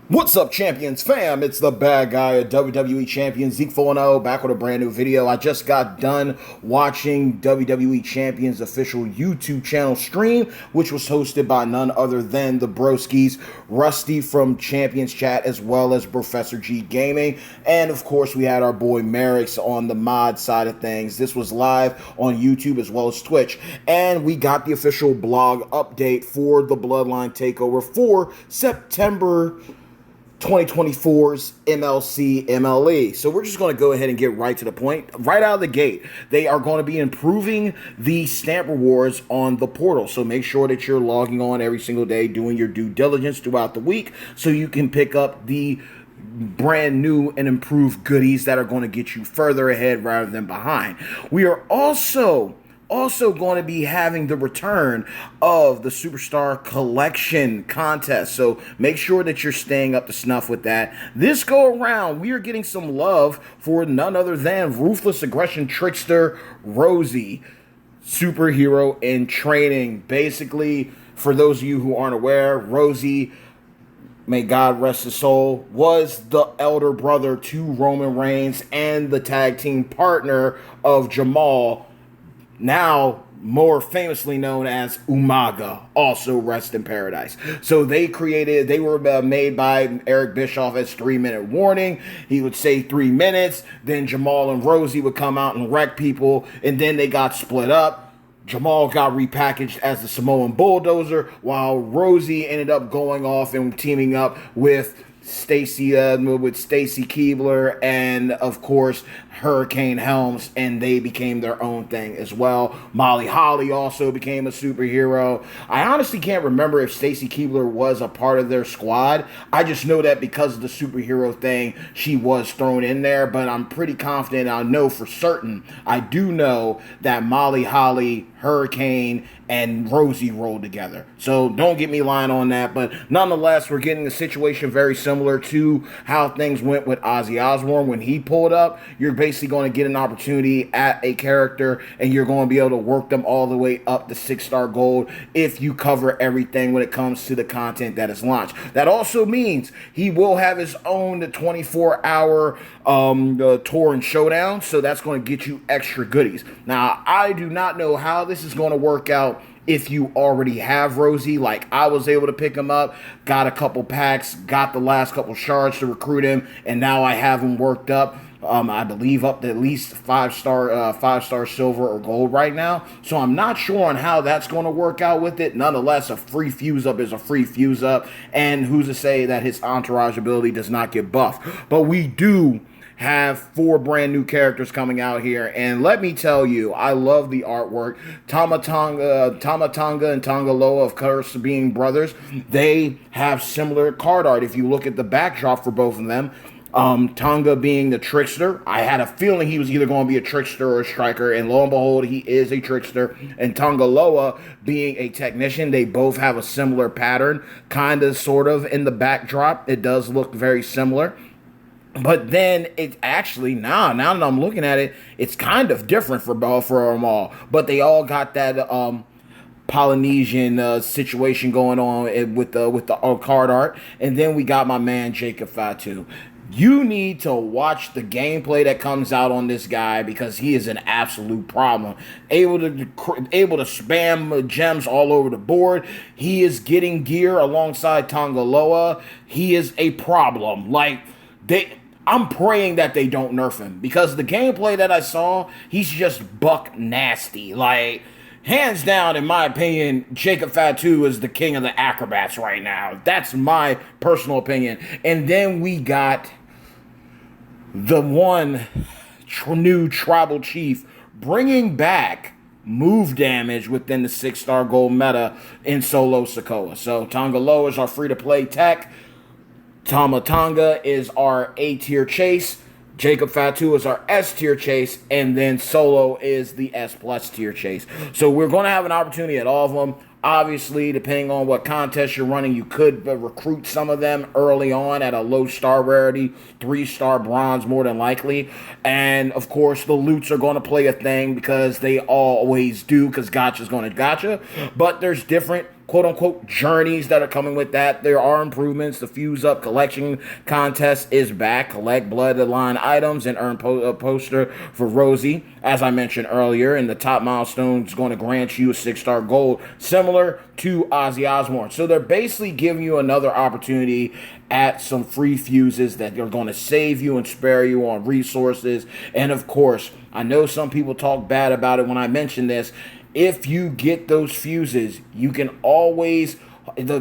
What's up, Champions fam? It's the bad guy, a WWE Champion, Zeke 4-0, back with a brand new video. I just got done watching WWE Champion's official YouTube channel stream, which was hosted by none other than the Broskis, Rusty from Champions Chat, as well as Professor G Gaming. And of course, we had our boy Merrick's on the mod side of things. This was live on YouTube as well as Twitch. And we got the official blog update for the Bloodline Takeover for September 2024's MLC MLE. So we're just going to go ahead and get right to the point. Right out of the gate, they are going to be improving the stamp rewards on the portal. So make sure that you're logging on every single day, doing your due diligence throughout the week so you can pick up the brand new and improved goodies that are going to get you further ahead rather than behind. We are also going to be having the return of the Superstar Collection contest. So make sure that you're staying up to snuff with that. This go around, we are getting some love for none other than Ruthless Aggression Trickster Rosie, superhero in training. Basically, for those of you who aren't aware, Rosie, may God rest his soul, was the elder brother to Roman Reigns and the tag team partner of Jamal, now more famously known as Umaga, also rest in paradise. So they were made by Eric Bischoff as 3-minute warning. He would say 3 minutes, then Jamal and Rosie would come out and wreck people, and then they got split up. Jamal got repackaged as the Samoan Bulldozer, while Rosie ended up going off and teaming up with Stacy Keibler and of course Hurricane Helms, and they became their own thing as well. Molly Holly also became a superhero. I honestly can't remember if Stacy Keibler was a part of their squad. I just know that because of the superhero thing, she was thrown in there, but I'm pretty confident, I know for certain, I do know that Molly Holly, Hurricane, and Rosie rolled together. So don't get me lying on that, but nonetheless, we're getting a situation very similar to how things went with Ozzy Osbourne when he pulled up. You're basically going to get an opportunity at a character, and you're going to be able to work them all the way up to 6-star gold if you cover everything when it comes to the content that is launched. That also means he will have his own 24-hour tour and showdown, so that's going to get you extra goodies. Now, I do not know how this is going to work out if you already have Rosie. Like, I was able to pick him up, got a couple packs, got the last couple shards to recruit him, and now I have him worked up. I believe up to at least 5-star silver or gold right now. So I'm not sure on how that's going to work out with it. Nonetheless, a free fuse up is a free fuse up, and who's to say that his entourage ability does not get buffed? But we do have 4 brand new characters coming out here, and let me tell you, I love the artwork. Tama Tonga and Tonga Loa, of course, being brothers, they have similar card art. If you look at the backdrop for both of them, Tonga being the trickster, I had a feeling he was either going to be a trickster or a striker, and lo and behold, he is a trickster. And Tonga Loa being a technician, they both have a similar pattern, kind of, sort of, in the backdrop. It does look very similar. But then it actually, now that I'm looking at it, it's kind of different for them all. But they all got that Polynesian situation going on with the card art. And then we got my man Jacob Fatu. You need to watch the gameplay that comes out on this guy, because he is an absolute problem. Able to spam gems all over the board. He is getting gear alongside Tonga Loa. He is a problem. Like, I'm praying that they don't nerf him, because the gameplay that I saw, he's just buck nasty. Like, hands down, in my opinion, Jacob Fatu is the king of the acrobats right now. That's my personal opinion. And then we got the one new tribal chief bringing back move damage within the 6-star gold meta in Solo Sikoa. So Tonga Loa is our free-to-play tech. Tama Tonga is our A-tier chase. Jacob Fatu is our S-tier chase. And then Solo is the S+ tier chase. So we're going to have an opportunity at all of them. Obviously, depending on what contest you're running, you could recruit some of them early on at a low star rarity, 3-star bronze more than likely. And, of course, the loots are going to play a thing, because they always do, because gotcha's going to gotcha. But there's different quote-unquote journeys that are coming with that. There are improvements. The Fuse Up collection contest is back. Collect Bloodline items and earn a poster for Rosie, as I mentioned earlier. And the top milestone is going to grant you a 6-star gold, similar to Ozzy Osbourne. So they're basically giving you another opportunity at some free fuses that are going to save you and spare you on resources. And of course, I know some people talk bad about it when I mention this. If you get those fuses, you can always, the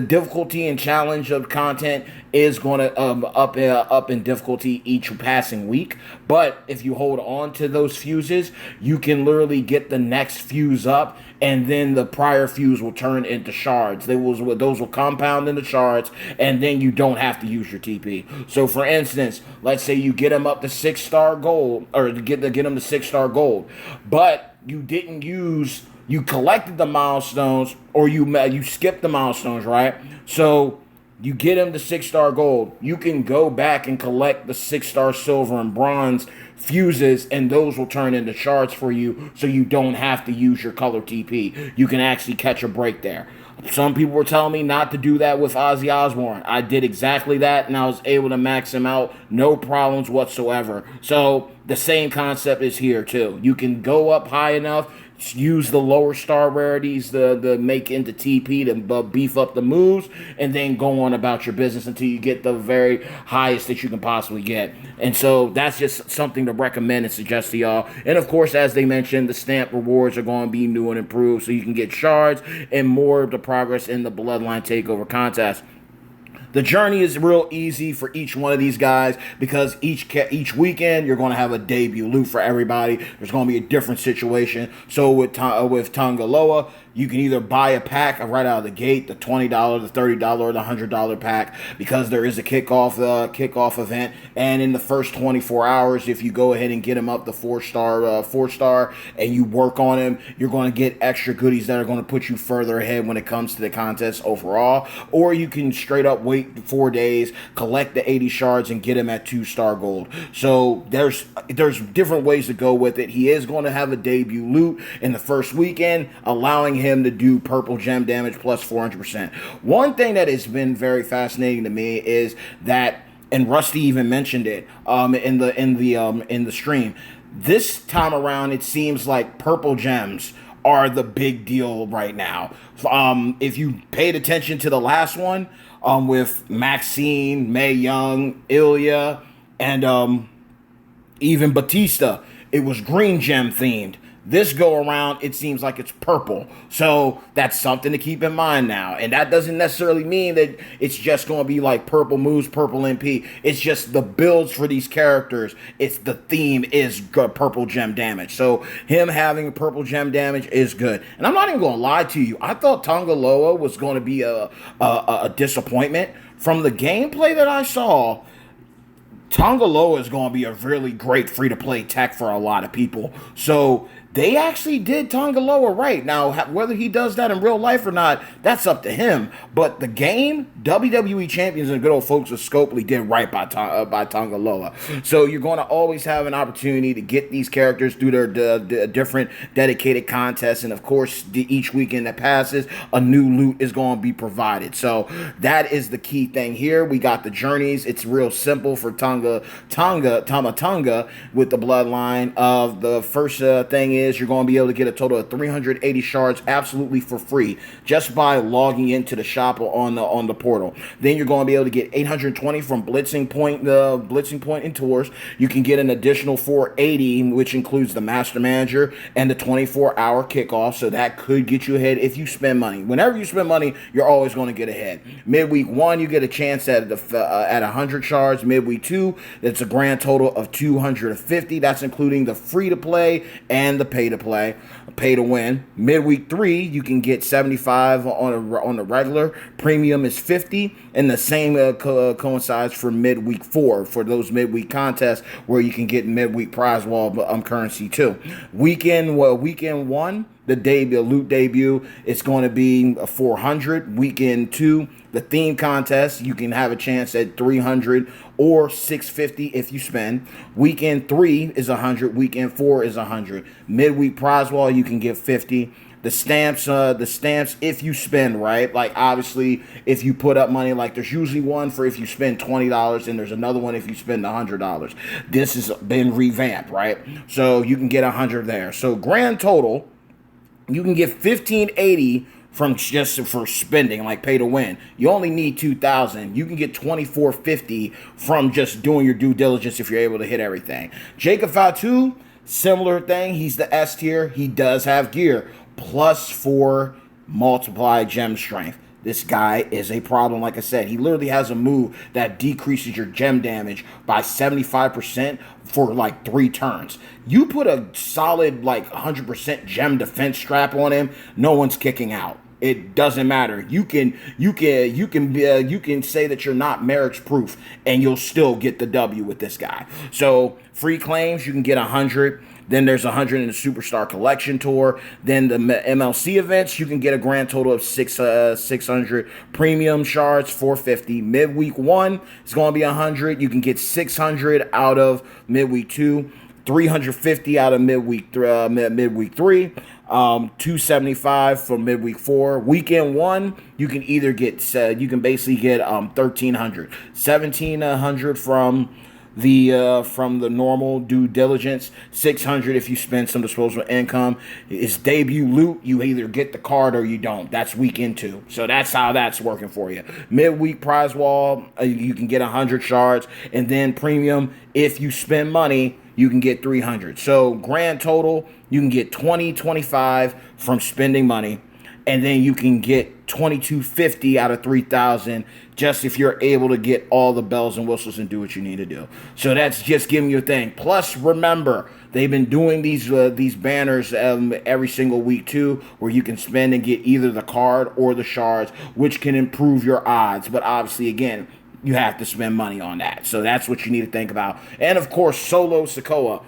difficulty and challenge of content is going to up in difficulty each passing week. But if you hold on to those fuses, you can literally get the next fuse up, and then the prior fuse will turn into shards. Those will compound into shards, and then you don't have to use your TP. So for instance, let's say you get them up to 6-star gold, or get them to 6-star gold, but you didn't use, you collected the milestones, or you skipped the milestones, right? So you get them to 6-star gold. You can go back and collect the 6-star silver and bronze fuses, and those will turn into shards for you, so you don't have to use your color TP. You can actually catch a break there. Some people were telling me not to do that with Ozzy Osbourne. I did exactly that, and I was able to max him out, no problems whatsoever. So the same concept is here too. You can go up high enough, use the lower star rarities to make into TP to beef up the moves, and then go on about your business until you get the very highest that you can possibly get. And so that's just something to recommend and suggest to y'all. And of course, as they mentioned, the stamp rewards are going to be new and improved, so you can get shards and more of the progress in the Bloodline Takeover contest. The journey is real easy for each one of these guys, because each weekend you're going to have a debut loot for everybody. There's going to be a different situation. So with Tangaloa, you can either buy a pack right out of the gate, the $20, the $30, or the $100 pack, because there is a kickoff event. And in the first 24 hours, if you go ahead and get him up to 4-star, and you work on him, you're going to get extra goodies that are going to put you further ahead when it comes to the contest overall. Or you can straight up wait 4 days, collect the 80 shards, and get him at 2-star gold. So there's different ways to go with it. He is going to have a debut loot in the first weekend, allowing him to do purple gem damage plus 400%. One thing that has been very fascinating to me is that, and Rusty even mentioned it in the stream, this time around it seems like purple gems are the big deal right now. If you paid attention to the last one with Maxine, Mae Young, Ilya, and even Batista, it was green gem themed. This go around, it seems like it's purple. So that's something to keep in mind now. And that doesn't necessarily mean that it's just going to be like purple moves, purple MP. It's just the builds for these characters. It's the theme is purple gem damage. So him having purple gem damage is good. And I'm not even going to lie to you. I thought Tangaloa was going to be a disappointment. From the gameplay that I saw, Tangaloa is going to be a really great free-to-play tech for a lot of people. So they actually did Tangaloa right. Now, whether he does that in real life or not, that's up to him. But the game, WWE Champions and good old folks of Scopely did right by Tangaloa. So you're going to always have an opportunity to get these characters through their different dedicated contests. And, of course, each weekend that passes, a new loot is going to be provided. So that is the key thing here. We got the journeys. It's real simple for Tama Tonga with the Bloodline. The first thing is you're going to be able to get a total of 380 shards absolutely for free just by logging into the shop on the portal. Then you're going to be able to get 820 from Blitzing Point and tours. You can get an additional 480, which includes the Master Manager and the 24-hour kickoff. So that could get you ahead if you spend money. Whenever you spend money, you're always going to get ahead. Midweek 1, you get a chance at 100 shards. Midweek 2, it's a grand total of 250. That's including the free-to-play and the pay-to-play, pay-to-win. Midweek 3, you can get 75 on the regular. Premium is 50, and the same coincides for midweek 4 for those midweek contests where you can get midweek prize wall currency too. Weekend 1, the loot debut, it's going to be 400. Weekend 2, the theme contest, you can have a chance at 300 or 650 if you spend. Weekend 3 is 100. Weekend 4 is 100. Midweek prize wall, you can get 50. the stamps if you spend, right? Like obviously if you put up money, like there's usually one for if you spend $20 and there's another one if you spend $100. This has been revamped, right? So you can get 100 there. So grand total, you can get 1580 from just for spending, like pay to win. You only need 2,000. You can get 2450 from just doing your due diligence if you're able to hit everything. Jacob Fatu, similar thing. He's the S tier. He does have gear +4 multiplied gem strength. This guy is a problem. Like I said, he literally has a move that decreases your gem damage by 75% for like 3 turns. You put a solid like 100% gem defense strap on him, no one's kicking out. It doesn't matter. You can say that you're not marriage proof, and you'll still get the W with this guy. So free claims, you can get 100. Then there's 100 in the Superstar Collection Tour. Then the MLC events, you can get a grand total of 600 premium shards, 450. Midweek 1 is going to be 100. You can get 600 out of midweek 2, 350 out of midweek 3, 275 for midweek 4. Weekend 1, you can either get you can basically get 1,300, 1,700 from the normal due diligence, 600 if you spend some disposable income. It's debut loot. You either get the card or you don't. That's weekend 2. So that's how that's working for you. Midweek prize wall, you can get 100 shards, and then premium, if you spend money, you can get 300. So grand total, you can get 25 from spending money, and then you can get 2250 out of 3,000 just if you're able to get all the bells and whistles and do what you need to do. So that's just giving you a thing. Plus, remember, they've been doing these banners every single week too, where you can spend and get either the card or the shards, which can improve your odds. But obviously, again, you have to spend money on that. So that's what you need to think about. And of course, Solo Sikoa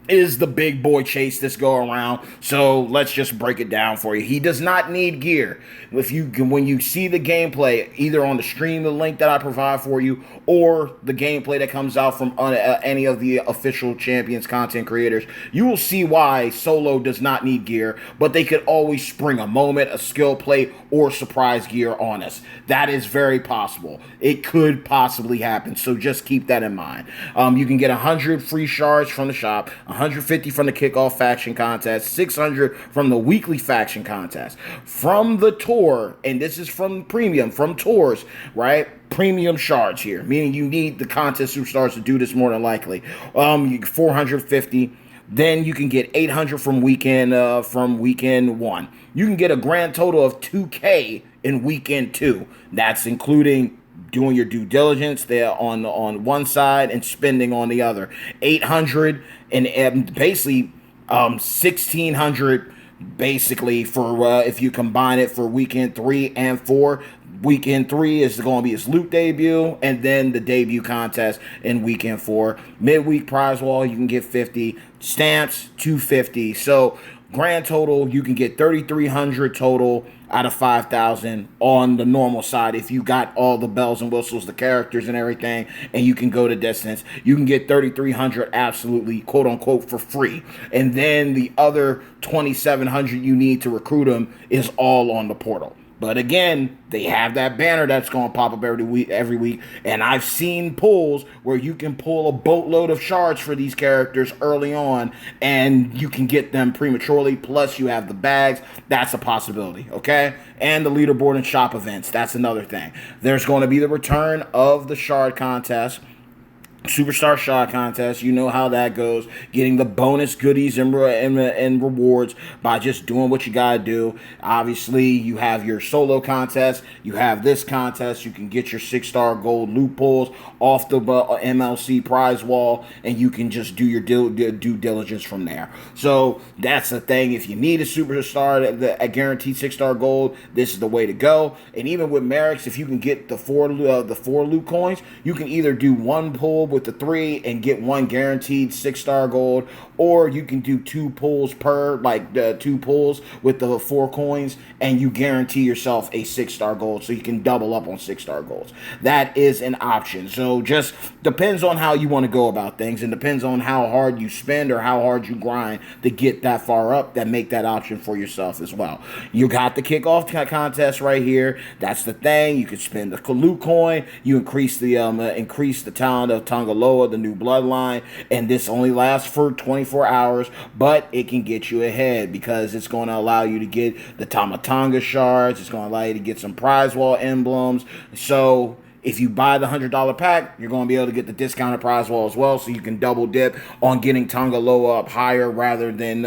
is the big boy chase this go around. So let's just break it down for you. He does not need gear. When you see the gameplay, either on the stream, the link that I provide for you, or the gameplay that comes out from any of the official champions content creators, you will see why Solo does not need gear, but they could always spring a moment, a skill plate, or surprise gear on us. That is very possible. It could possibly happen. So just keep that in mind. You can get 100 free shards from the shop, 150 from the kickoff faction contest, 600 from the weekly faction contest. From the tour, and this is from premium, from tours, right? Premium shards here, meaning you need the contest superstars to do this more than likely. 450. Then you can get 800 from weekend 1. You can get a grand total of 2K in weekend 2. That's including doing your due diligence there on one side and spending on the other. 800 and basically 1,600 basically for if you combine it for weekend 3 and 4. Weekend 3 is going to be his loot debut, and then the debut contest in weekend 4. Midweek prize wall, you can get 50. Stamps, 250. So grand total, you can get 3,300 total out of 5,000 on the normal side. If you got all the bells and whistles, the characters and everything, and you can go to distance, you can get 3,300 absolutely, quote unquote, for free. And then the other 2,700 you need to recruit them is all on the portal. But again, they have that banner that's going to pop up every week. And I've seen pulls where you can pull a boatload of shards for these characters early on, and you can get them prematurely. Plus, you have the bags. That's a possibility, okay? And the leaderboard and shop events. That's another thing. There's going to be the return of the shard contest. Superstar Shot Contest, you know how that goes. Getting the bonus goodies and rewards by just doing what you gotta do. Obviously, you have your solo contest. You have this contest. You can get your 6-star gold loot pulls off the MLC prize wall, and you can just do your due diligence from there. So that's the thing. If you need a superstar, a guaranteed 6-star gold, this is the way to go. And even with Merrick's, if you can get the four loot coins, you can either do one pull with with the 3 and get 1 guaranteed 6-star gold, or you can do 2 pulls per, like 2 pulls with the 4 coins, and you guarantee yourself a 6-star gold, so you can double up on 6-star golds. That is an option. So just depends on how you want to go about things, and depends on how hard you spend or how hard you grind to get that far up, that make that option for yourself as well. You got the kickoff contest right here. That's the thing. You can spend the loot coin. You increase the talent of Tongaloa, the new bloodline, and this only lasts for 24 hours, but it can get you ahead because it's going to allow you to get the Tamatanga shards. It's going to allow you to get some prize wall emblems. So if you buy the $100 pack, you're going to be able to get the discounted prize wall as well, so you can double dip on getting Tongaloa up higher rather than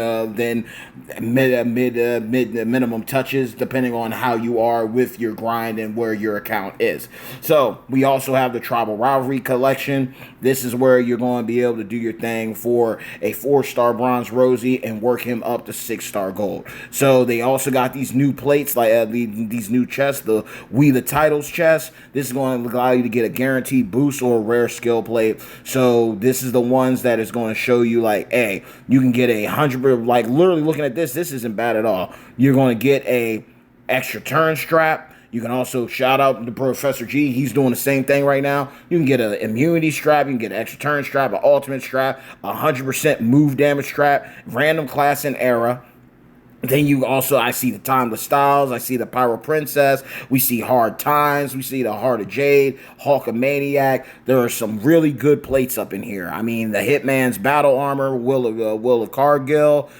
minimum touches, depending on how you are with your grind and where your account is. So we also have the Tribal Rivalry collection. This is where you're going to be able to do your thing for a 4-star bronze Rosie and work him up to 6-star gold. So they also got these new plates, like these new chests, the We the Titles chest. This is going to allow you to get a guaranteed boost or a rare skill plate. So this is the ones that is going to show you, like, hey, you can get 100, like, literally looking at this isn't bad at all. You're going to get a extra turn strap. You can also shout out to Professor G. He's doing the same thing right now. You can get an immunity strap. You can get an extra turn strap, an ultimate strap, 100% move damage strap, random class and era. Then you also, I see the Timeless Styles, I see the Pyro Princess, we see Hard Times, we see the Heart of Jade, Hulkamaniac. There are some really good plates up in here. I mean, the Hitman's Battle Armor, Will of Cargill,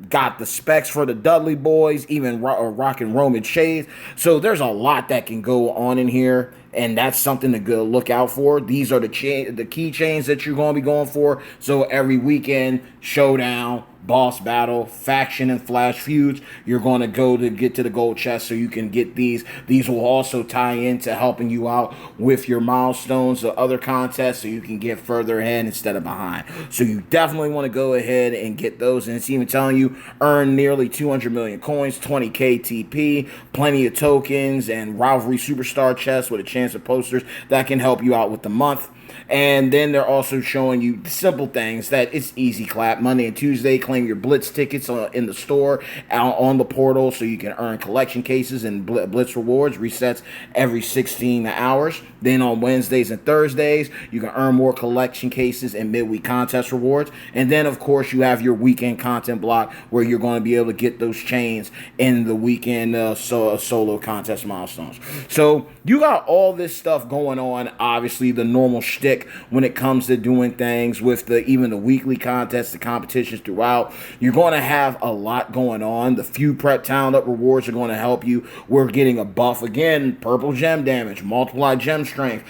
got the specs for the Dudley Boys, even rocking Roman Shades. So there's a lot that can go on in here, and that's something to go look out for. These are the keychains that you're going to be going for. So every weekend, showdown, boss battle, faction, and flash feuds, you're going to go to get to the gold chest so you can get these. These will also tie into helping you out with your milestones or other contests so you can get further ahead instead of behind. So you definitely want to go ahead and get those. And it's even telling you earn nearly 200 million coins, 20k TP, plenty of tokens, and rivalry superstar chests with a chance of posters that can help you out with the month. And then they're also showing you simple things that it's easy clap. Monday and Tuesday, claim your Blitz tickets in the store on the portal so you can earn collection cases and Blitz rewards. Resets every 16 hours. Then on Wednesdays and Thursdays, you can earn more collection cases and midweek contest rewards. And then, of course, you have your weekend content block where you're going to be able to get those chains in the weekend solo contest milestones. So you got all this stuff going on. Obviously, the normal shtick when it comes to doing things with even the weekly contests, the competitions throughout. You're going to have a lot going on. The few prep talent up rewards are going to help you. We're getting a buff again, purple gem damage, multiply gem strength.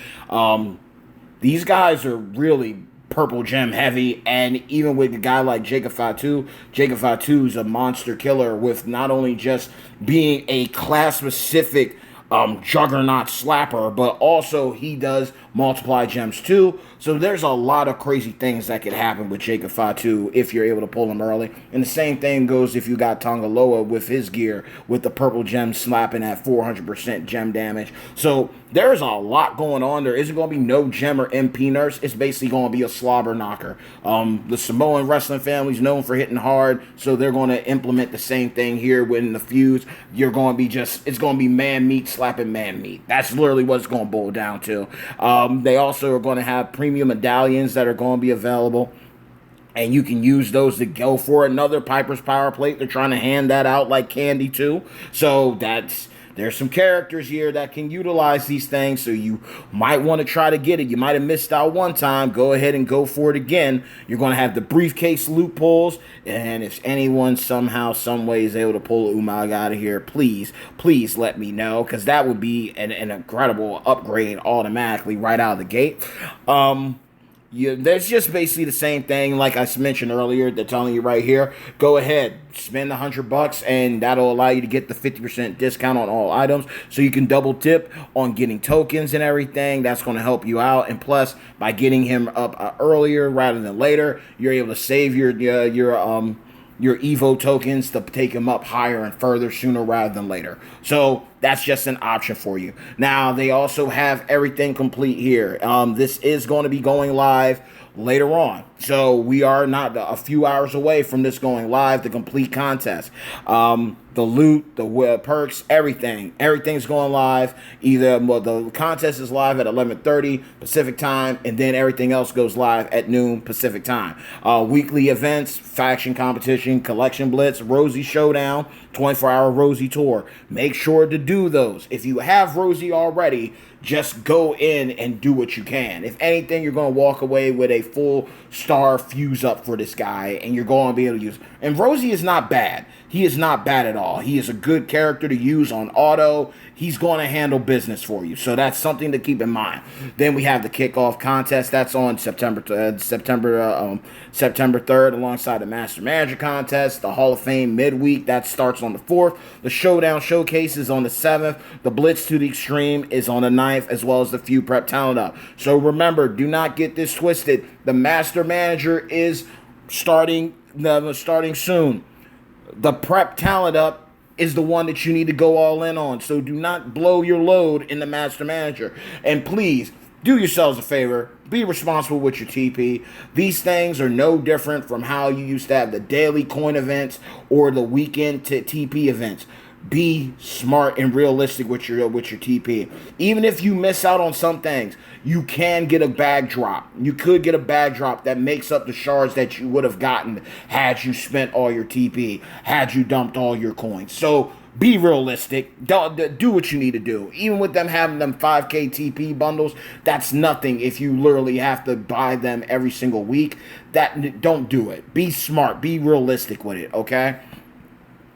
These guys are really purple gem heavy, and even with a guy like Jacob Fatu is a monster killer with not only just being a class specific juggernaut slapper, but also he does multiply gems too. So there's a lot of crazy things that could happen with Jacob Fatu if you're able to pull him early. And the same thing goes if you got Tongaloa with his gear with the purple gem slapping at 400% gem damage. So there's a lot going on. There isn't going to be no gem or MP nurse. It's basically going to be a slobber knocker. The Samoan wrestling family is known for hitting hard, so they're going to implement the same thing here within the feuds. You're going to be it's going to be man meat slapping man meat. That's literally what it's going to boil down to. They also are going to have premium medallions that are going to be available, and you can use those to go for another Piper's Power Plate. They're trying to hand that out like candy too. So there's some characters here that can utilize these things, so you might want to try to get it. You might have missed out one time. Go ahead and go for it again. You're going to have the briefcase loopholes, and if anyone somehow, some way is able to pull Umaga out of here, please let me know, because that would be an incredible upgrade automatically right out of the gate. There's just basically the same thing like I mentioned earlier. They're telling you right here, go ahead, spend $100 and that'll allow you to get the 50% discount on all items, so you can double tip on getting tokens and everything. That's going to help you out, and plus by getting him up earlier rather than later, you're able to save your Evo tokens to take him up higher and further sooner rather than later. So that's just an option for you. Now, they also have everything complete here. This is going to be going live later on. So we are not a few hours away from this going live, the complete contest. The loot, the perks, everything's going live. The contest is live at 11:30 Pacific time, and then everything else goes live at noon Pacific time. Weekly events, faction competition, collection blitz, Rosie Showdown, 24-hour Rosie tour. Make sure to do those. If you have Rosie already, just go in and do what you can. If anything, you're going to walk away with a full star fuse up for this guy, and you're going to be able to use. And Rosie is not bad. He is not bad at all. He is a good character to use on auto. He's going to handle business for you. So that's something to keep in mind. Then we have the kickoff contest. That's on September 3rd alongside the Master Manager contest. The Hall of Fame midweek, that starts on the 4th. The Showdown Showcase is on the 7th. The Blitz to the Extreme is on the 9th, as well as the Feud Prep Talent Up. So remember, do not get this twisted. The Master Manager is starting soon. The Prep Talent Up is the one that you need to go all in on. So do not blow your load in the Master Manager. And please, do yourselves a favor. Be responsible with your TP. These things are no different from how you used to have the daily coin events or the weekend TP events. Be smart and realistic with your TP. Even if you miss out on some things, you can get a bag drop. You could get a bag drop that makes up the shards that you would have gotten had you spent all your TP, had you dumped all your coins. So be realistic. Do what you need to do. Even with them having them 5K TP bundles, that's nothing if you literally have to buy them every single week. Don't do it. Be smart. Be realistic with it, okay?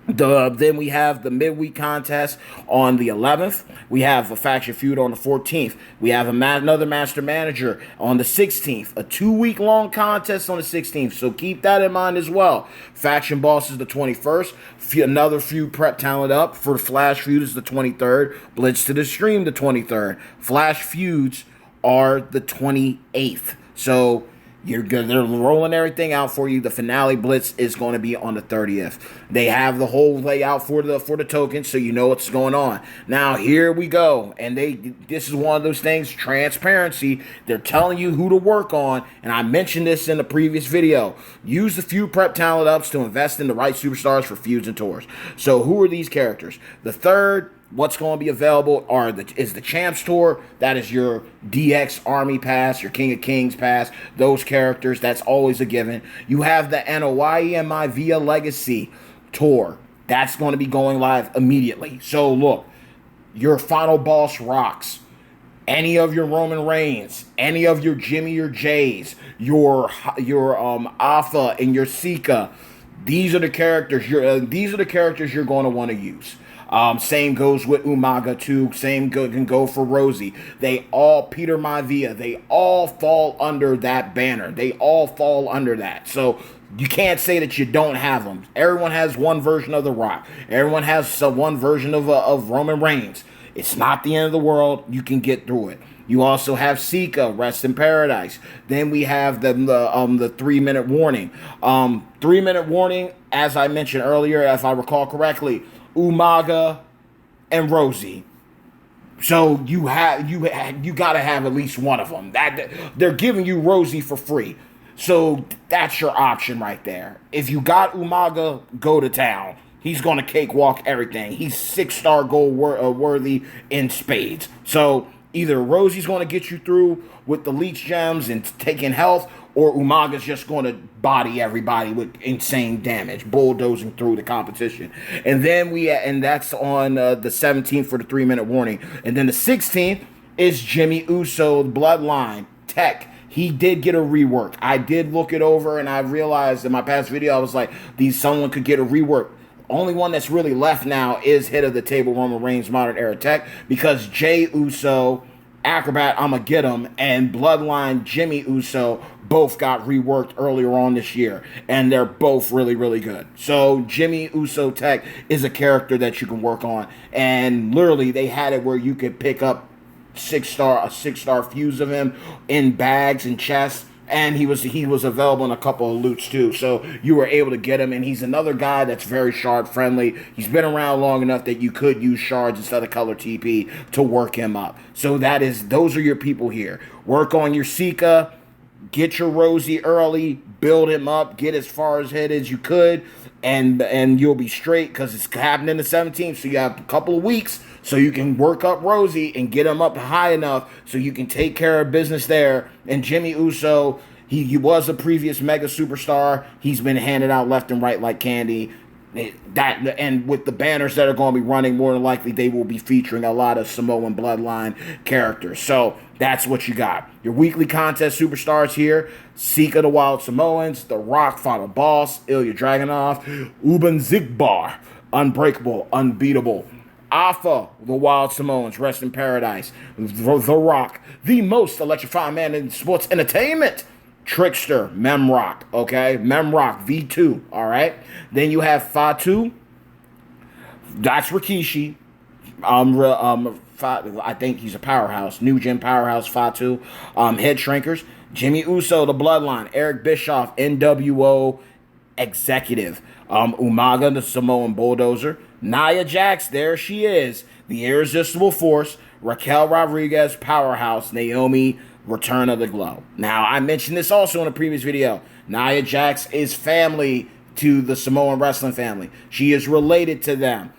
Then we have the midweek contest on the 11th. We have a faction feud on the 14th. We have another Master Manager on the 16th. A 2-week-long contest on the 16th. So keep that in mind as well. Faction Boss is the 21st. Another Feud Prep Talent Up for Flash Feud is the 23rd. Blitz to the Stream the 23rd. Flash Feuds are the 28th. So they're rolling everything out for you. The finale blitz is going to be on the 30th. They have the whole layout for the tokens, so you know what's going on. Now here we go, and this is one of those things. Transparency. They're telling you who to work on, and I mentioned this in the previous video. Use the Feud Prep Talent Ups to invest in the right superstars for feuds and tours. So who are these characters? The third. What's going to be available is the Champs Tour. That is your DX Army Pass, your King of Kings Pass. Those characters, that's always a given. You have the NOYEMI Via Legacy Tour. That's going to be going live immediately. So look, your Final Boss rocks. Any of your Roman Reigns, any of your Jimmy or Jays, your Alpha and your Sika. These are the characters you're going to want to use. Same goes with Umaga too. Same can go for Rosie. They all, Peter Maivia, they all fall under that banner. They all fall under that. So you can't say that you don't have them. Everyone has one version of The Rock. Everyone has one version of Roman Reigns. It's not the end of the world. You can get through it. You also have Sika, Rest in Paradise. Then we have the 3-minute warning. 3-minute warning, as I mentioned earlier, if I recall correctly, Umaga and Rosie. So you gotta have at least one of them. That they're giving you Rosie for free. So that's your option right there. If you got Umaga, go to town. He's gonna cakewalk everything. He's 6-star gold worthy in spades. So either Rosie's gonna get you through with the leech gems and taking health, or Umaga's just going to body everybody with insane damage, bulldozing through the competition. And then that's on the 17th for the 3-minute warning. And then the 16th is Jimmy Uso, Bloodline, Tech. He did get a rework. I did look it over, and I realized in my past video, I was like, someone could get a rework. Only one that's really left now is Head of the Table Roman Reigns Modern Era Tech, because Jay Uso, Acrobat I'ma Get Him, and Bloodline Jimmy Uso both got reworked earlier on this year, and they're both really, really good. So Jimmy Uso Tech is a character that you can work on, and literally they had it where you could pick up a 6-star fuse of him in bags and chests And he was available in a couple of loots too, so you were able to get him. And he's another guy that's very shard friendly. He's been around long enough that you could use shards instead of color TP to work him up. So those are your people here. Work on your Sika, get your Rosie early, build him up, get as far ahead as you could, and you'll be straight, because it's happening the 17th. So you have a couple of weeks so you can work up Rosie and get him up high enough so you can take care of business there. And Jimmy Uso, he was a previous mega superstar. He's been handed out left and right like candy. And with the banners that are going to be running, more than likely they will be featuring a lot of Samoan Bloodline characters. So that's what you got. Your weekly contest superstars here: Sika the Wild Samoans, The Rock, Final Boss, Ilya Dragunov, Uben Zigbar, Unbreakable, Unbeatable, Alpha, the Wild Samoans, Rest in Paradise, The Rock, the most electrifying man in sports entertainment, Trickster, Memrock, okay? Memrock, V2, all right? Then you have Fatu, that's Rikishi, I think he's a powerhouse, New Gen powerhouse, Fatu, Head Shrinkers, Jimmy Uso, the Bloodline, Eric Bischoff, NWO Executive, Umaga, the Samoan Bulldozer, Nia Jax, there she is, the Irresistible Force, Raquel Rodriguez, Powerhouse, Naomi, Return of the Glow. Now, I mentioned this also in a previous video. Nia Jax is family to the Samoan wrestling family. She is related to them.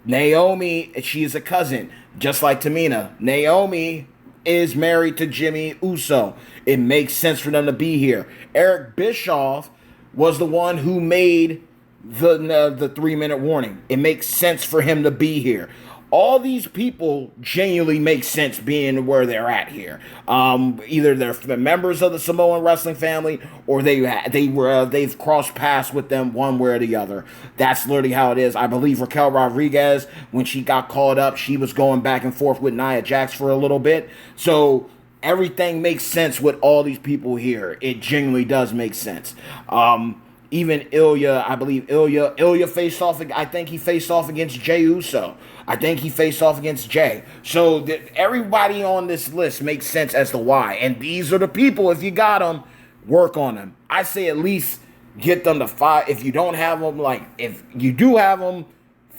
Naomi, she is a cousin, just like Tamina. Naomi is married to Jimmy Uso. It makes sense for them to be here. Eric Bischoff was the one who made the 3-minute warning. It makes sense for him to be here. All these people genuinely make sense being where they're at here. Either they're members of the Samoan wrestling family, or they've crossed paths with them one way or the other. That's literally how it is. I believe Raquel Rodriguez, when she got called up, she was going back and forth with Nia Jax for a little bit. So everything makes sense with all these people here. It genuinely does make sense. Even Ilya, I believe Ilya faced off, I think he faced off against Jey Uso. I think he faced off against Jay. So everybody on this list makes sense as to why. And these are the people, if you got them, work on them. I say at least get them to 5. If you don't have them, like, if you do have them,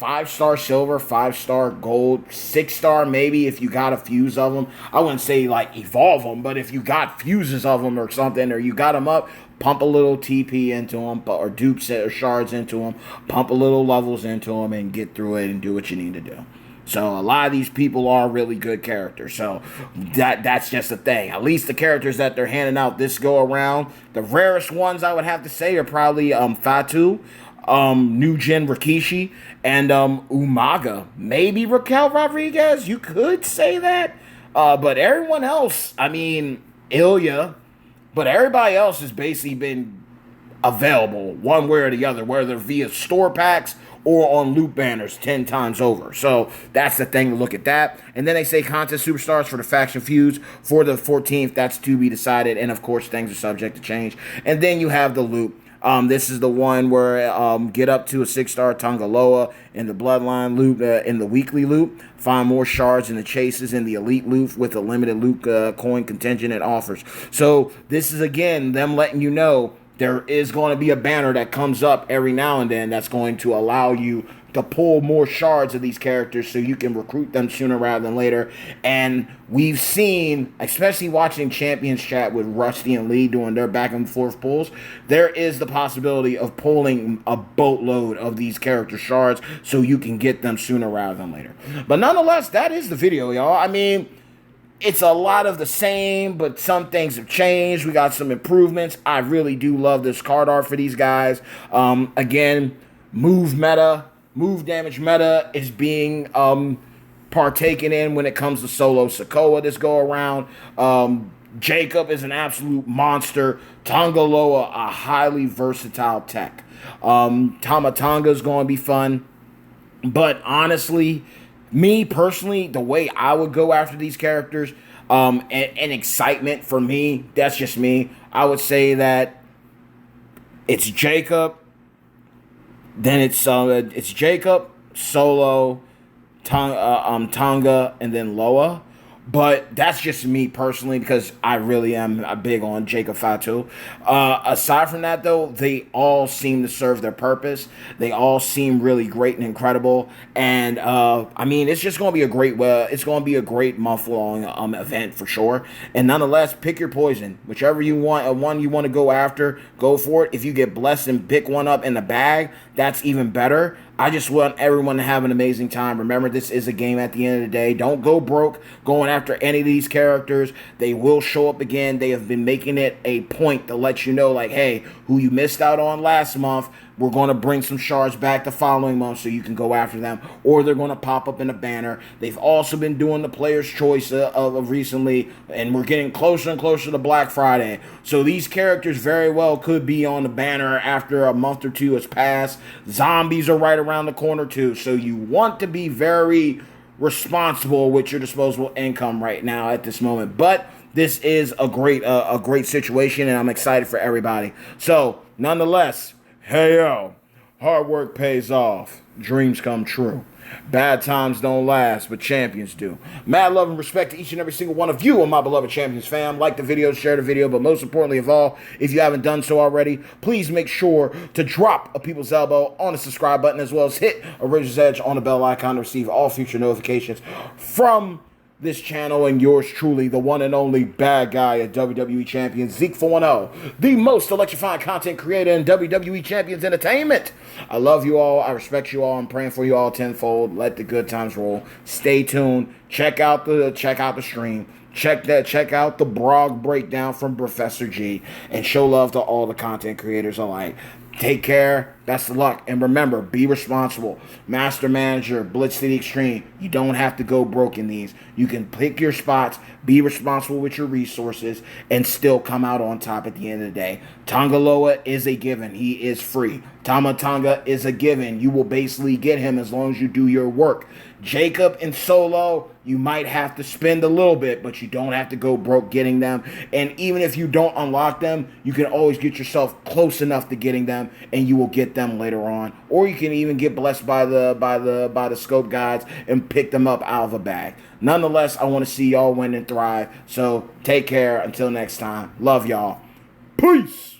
5-star silver, 5-star gold, 6-star maybe if you got a fuse of them. I wouldn't say like evolve them, but if you got fuses of them or something, or you got them up, pump a little TP into them, or dupes or shards into them, pump a little levels into them, and get through it and do what you need to do. So a lot of these people are really good characters. So that's just the thing. At least the characters that they're handing out this go around, the rarest ones I would have to say are probably Fatu, New Gen Rikishi, and Umaga. Maybe Raquel Rodriguez. You could say that. But everyone else, I mean, Ilya. But everybody else has basically been available one way or the other, whether via store packs or on loot banners 10 times over. So that's the thing to look at that. And then they say contest superstars for the faction feuds for the 14th. That's to be decided. And of course, things are subject to change. And then you have the loot. This is the one where get up to a 6-star Tongaloa in the Bloodline loot, in the weekly loot. Find more shards in the chases in the elite loot with a limited loot coin contingent it offers. So this is, again, them letting you know there is going to be a banner that comes up every now and then that's going to allow you to pull more shards of these characters so you can recruit them sooner rather than later. And we've seen, especially watching Champions Chat with Rusty and Lee doing their back and forth pulls, there is the possibility of pulling a boatload of these character shards so you can get them sooner rather than later. But nonetheless, that is the video, y'all. I mean, it's a lot of the same, but some things have changed. We got some improvements. I really do love this card art for these guys. Again, move damage meta is being partaken in when it comes to Solo Sikoa this go around. Jacob is an absolute monster. Tongaloa, a highly versatile tech. Tamatonga is going to be fun. But honestly, me personally, the way I would go after these characters, and excitement for me, that's just me. I would say that it's Jacob, then it's Jacob, Solo, Tonga, and then Loa. But that's just me personally because I really am big on Jacob Fatu. Aside from that, though, they all seem to serve their purpose. They all seem really great and incredible. And I mean, it's just going to be a great. It's going to be a great month long event for sure. And nonetheless, pick your poison, whichever you want. One you want to go after, go for it. If you get blessed and pick one up in the bag, that's even better. I just want everyone to have an amazing time. Remember, this is a game at the end of the day. Don't go broke going after any of these characters. They will show up again. They have been making it a point to let you know, like, hey, who you missed out on last month, we're going to bring some shards back the following month so you can go after them, or they're going to pop up in a banner. They've also been doing the player's choice of recently, and we're getting closer and closer to Black Friday. So these characters very well could be on the banner after a month or two has passed. Zombies are right around the corner too. So you want to be very responsible with your disposable income right now at this moment. But this is a great situation, and I'm excited for everybody. So nonetheless, hey yo, hard work pays off. Dreams come true. Bad times don't last, but champions do. Mad love and respect to each and every single one of you on my beloved Champions fam. Like the video, share the video, but most importantly of all, if you haven't done so already, please make sure to drop a people's elbow on the subscribe button, as well as hit a razor's edge on the bell icon to receive all future notifications from this channel and yours truly, the one and only bad guy at WWE Champions, Zeke 4-0, the most electrifying content creator in WWE Champions Entertainment. I love you all. I respect you all. I'm praying for you all tenfold. Let the good times roll. Stay tuned. Check out the stream. Check out the Brog breakdown from Professor G, and show love to all the content creators alike. Take care. Best of luck. And remember, be responsible. Master Manager, Blitz to the Extreme. You don't have to go broke in these. You can pick your spots, be responsible with your resources, and still come out on top at the end of the day. Tongaloa is a given. He is free. Tama Tonga is a given. You will basically get him as long as you do your work. Jacob and Solo, you might have to spend a little bit, but you don't have to go broke getting them. And even if you don't unlock them, you can always get yourself close enough to getting them, and you will get them later on. Or you can even get blessed by the scope guides and pick them up out of a bag. Nonetheless, I want to see y'all win and thrive. So take care until next time. Love y'all. Peace.